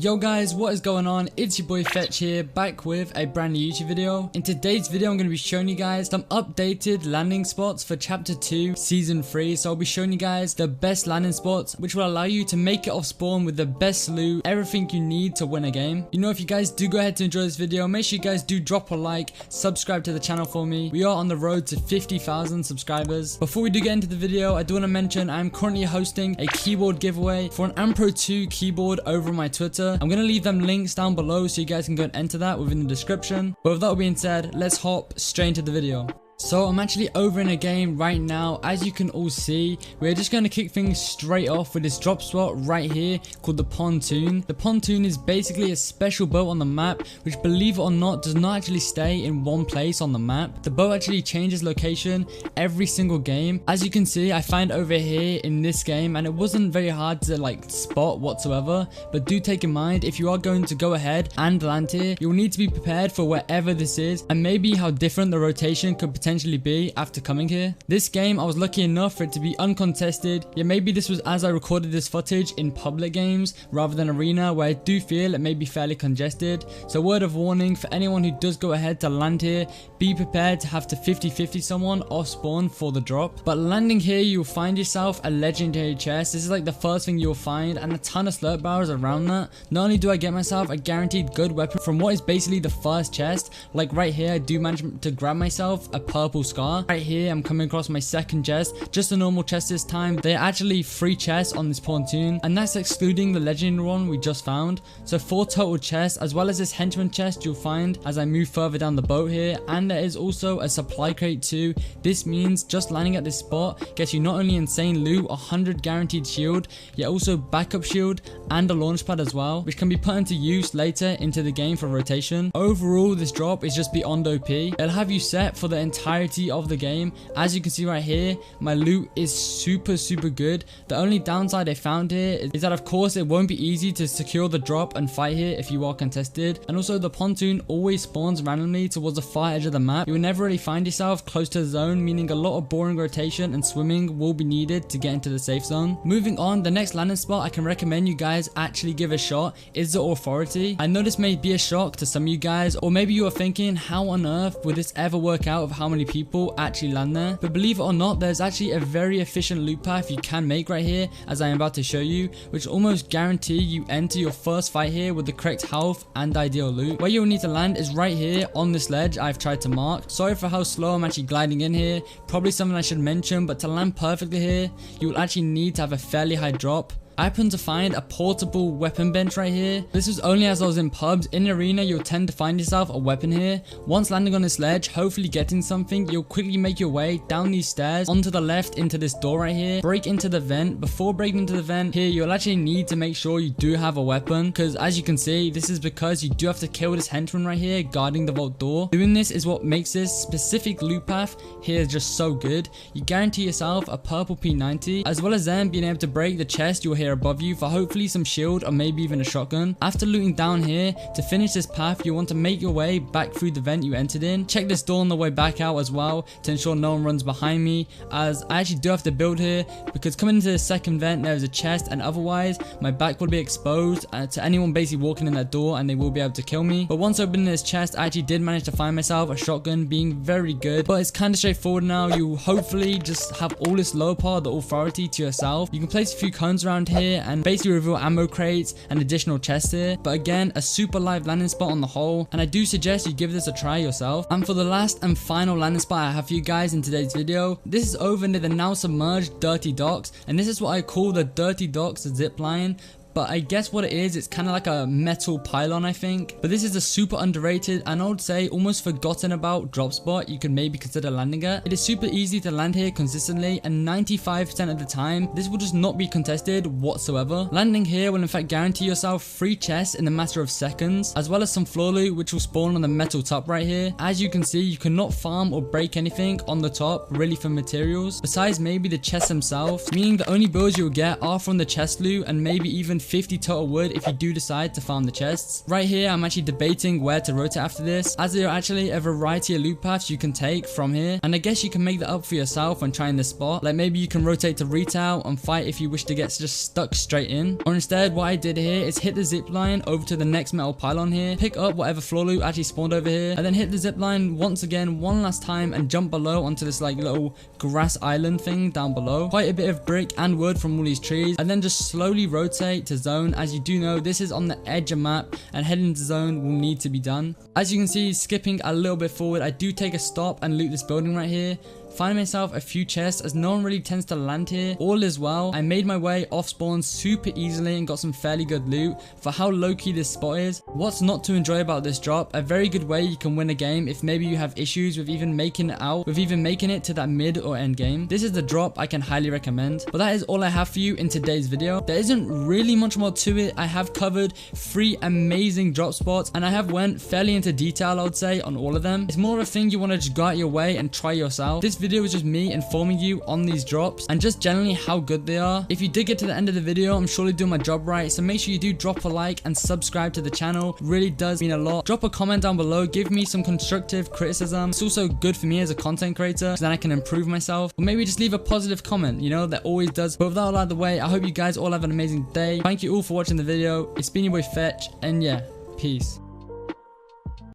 Yo guys, what is going on? It's your boy Fetch here, back with a brand new YouTube video. In today's video I'm going to be showing you guys some updated landing spots for chapter 2 season 3. So I'll be showing you guys the best landing spots which will allow you to make it off spawn with the best loot, everything you need to win a game. You know, if you guys do go ahead to enjoy this video, make sure you guys do drop a like, subscribe to the channel for me. We are on the road to 50,000 subscribers. Before we do get into the video, I do want to mention I'm currently hosting a keyboard giveaway for an Ampro 2 keyboard over on my Twitter. I'm going to leave them links down below so you guys can go and enter that within the description. But with that being said, let's hop straight into the video. So I'm actually over in a game right now. As you can all see, we're just going to kick things straight off with this drop spot right here called the Pontoon. The Pontoon is basically a special boat on the map which, believe it or not, does not actually stay in one place on the map. The boat actually changes location every single game. As you can see, I find over here in this game, and it wasn't very hard to spot whatsoever, but do take in mind, if you are going to go ahead and land here, you'll need to be prepared for wherever this is and maybe how different the rotation could potentially be after coming here. This game, I was lucky enough for it to be uncontested. Yeah, maybe this was as I recorded this footage in public games rather than arena, where I do feel it may be fairly congested. So word of warning for anyone who does go ahead to land here, be prepared to have to 50-50 someone off spawn for the drop. But landing here, you'll find yourself a legendary chest. This is the first thing you'll find, and a ton of slurp barrels around that. Not only do I get myself a guaranteed good weapon from what is basically the first chest, like right here I do manage to grab myself a purple scar. Right here I'm coming across my second chest, just a normal chest this time. There are actually 3 chests on this Pontoon, and that's excluding the legendary one we just found. So 4 total chests, as well as this henchman chest you'll find as I move further down the boat here. And there is also a supply crate too. This means just landing at this spot gets you not only insane loot, 100 guaranteed shield, yet also backup shield and a launch pad as well, which can be put into use later into the game for rotation. Overall, this drop is just beyond OP. It'll have you set for the entirety of the game. As you can see right here, my loot is super good. The only downside I found here is that of course it won't be easy to secure the drop and fight here if you are contested, and also the Pontoon always spawns randomly towards the far edge of the map. You will never really find yourself close to the zone, meaning a lot of boring rotation and swimming will be needed to get into the safe zone. Moving on, the next landing spot I can recommend you guys actually give a shot is the Authority. I know this may be a shock to some of you guys, or maybe you are thinking, how on earth would this ever work out of how many people actually land there? But believe it or not, there's actually a very efficient loot path you can make right here, as I am about to show you, which almost guarantee you enter your first fight here with the correct health and ideal loot. Where you'll need to land is right here on this ledge I've tried to mark. Sorry for how slow I'm actually gliding in here, probably something I should mention, but to land perfectly here you will actually need to have a fairly high drop. I happened to find a portable weapon bench right here. This was only as I was in pubs. In arena, you'll tend to find yourself a weapon here. Once landing on this ledge, hopefully getting something, you'll quickly make your way down these stairs onto the left into this door right here. Break into the vent. Before breaking into the vent here, you'll actually need to make sure you do have a weapon, because as you can see, this is because you do have to kill this henchman right here guarding the vault door. Doing this is what makes this specific loot path here just so good. You guarantee yourself a purple P90, as well as then being able to break the chest you'll hear above you for hopefully some shield or maybe even a shotgun. After looting down here, to finish this path you want to make your way back through the vent you entered in. Check this door on the way back out as well to ensure no one runs behind me, as I actually do have to build here, because coming into the second vent there is a chest, and otherwise my back will be exposed to anyone basically walking in that door, and they will be able to kill me. But once opening this chest, I actually did manage to find myself a shotgun, being very good. But it's kind of straightforward now. You hopefully just have all this lower part, the Authority, to yourself. You can place a few cones around here and basically reveal ammo crates and additional chests here. But again, a super live landing spot on the whole, and I do suggest you give this a try yourself. And for the last and final landing spot I have for you guys in today's video, this is over near the now submerged Dirty Docks, and this is what I call the Dirty Docks zip line. But I guess what it is, it's kind of like a metal pylon, I think. But this is a super underrated, and I would say almost forgotten about drop spot you could maybe consider landing at. It is super easy to land here consistently, and 95% of the time this will just not be contested whatsoever. Landing here will in fact guarantee yourself 3 chests in a matter of seconds, as well as some floor loot which will spawn on the metal top right here. As you can see, you cannot farm or break anything on the top really for materials besides maybe the chests themselves, meaning the only builds you'll get are from the chest loot and maybe even 50 total wood if you do decide to farm the chests. Right here, I'm actually debating where to rotate after this, as there are actually a variety of loot paths you can take from here, and I guess you can make that up for yourself when trying this spot. Like maybe you can rotate to retail and fight if you wish to get just stuck straight in, or instead what I did here is hit the zip line over to the next metal pylon here, pick up whatever floor loot actually spawned over here, and then hit the zip line once again one last time and jump below onto this like little grass island thing down below. Quite a bit of brick and wood from all these trees, and then just slowly rotate to zone. As you do know, this is on the edge of map and heading to zone will need to be done. As you can see, skipping a little bit forward, I do take a stop and loot this building right here. Find myself a few chests as no one really tends to land here. All is well. I made my way off spawn super easily and got some fairly good loot for how low-key this spot is. What's not to enjoy about this drop? A very good way you can win a game if maybe you have issues with even making it out, with even making it to that mid or end game. This is the drop I can highly recommend. But that is all I have for you in today's video. There isn't really much more to it. I have covered 3 amazing drop spots and I have went fairly into detail, I would say, on all of them. It's more of a thing you want to just go out your way and try yourself. This video is just me informing you on these drops and just generally how good they are. If you did get to the end of the video, I'm surely doing my job right, so make sure you do drop a like and subscribe to the channel. Really does mean a lot. Drop a comment down below, give me some constructive criticism. It's also good for me as a content creator, so then I can improve myself, or maybe just leave a positive comment, you know, that always does. But with that all out of the way, I hope you guys all have an amazing day. Thank you all for watching the video. It's been your boy Fetch, and yeah, peace.